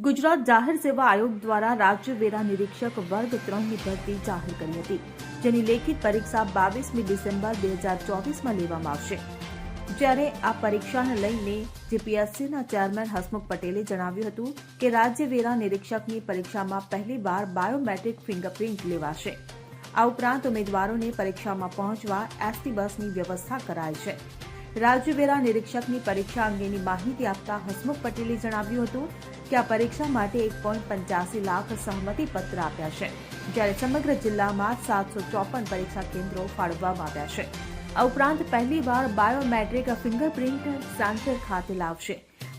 ગુજરાત જાહેર સેવા આયોગ દ્વારા રાજ્ય વેરા નિરીક્ષક વર્ગ 3ની ભરતી જાહેર કરી હતી, જેની લેખિત પરીક્ષા 22મી ડિસેમ્બર 2024માં લેવામાં આવશે। જ્યારે આ પરીક્ષાને લઈને જીપીએસસીના ચેરમેન હસમુખ પટેલે જણાવ્યું હતું કે રાજ્ય વેરા નિરીક્ષકની પરીક્ષામાં પહેલીવાર બાયોમેટ્રિક ફિંગરપ્રિન્ટ લેવાશે। આ ઉપરાંત ઉમેદવારોને પરીક્ષામાં પહોંચવા એસટી બસની વ્યવસ્થા કરાઈ છે। રાજ્ય વેરા નિરીક્ષકની પરીક્ષા અંગેની માહિતી આપતા હસમુખ પટેલે જણાવ્યું હતું કે આ પરીક્ષા માટે 1.85 લાખ સહમતિ પત્ર આપ્યા છે, જ્યારે સમગ્ર જિલ્લામાં 754 પરીક્ષા કેન્દ્રો ફાળવવામાં આવ્યા છે। આ ઉપરાંત પહેલીવાર બાયોમેટ્રિક ફિંગરપ્રિન્ટ સેન્ટર ખાતે લાવશે।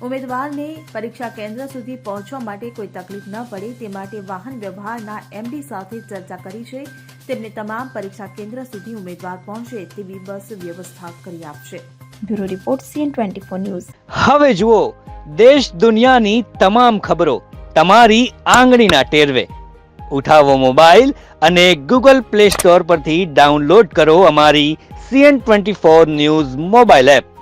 ઉમેદવારને પરીક્ષા કેન્દ્ર સુધી પહોંચવા માટે કોઈ તકલીફ ન પડે તે માટે વાહન વ્યવહારના એમડી સાથે ચર્ચા કરી છે। તેમને તમામ પરીક્ષા કેન્દ્ર સુધી ઉમેદવાર પહોંચે તેવી બસ વ્યવસ્થા કરી આપશે। Bureau report CN24 news. હવે જુઓ દેશ દુનિયાની તમામ ખબરો તમારી આંગળીના ટેરવે। ઉઠાવો મોબાઈલ અને Google Play Store પરથી ડાઉનલોડ કરો અમારી CN24 ન્યૂઝ મોબાઈલ એપ।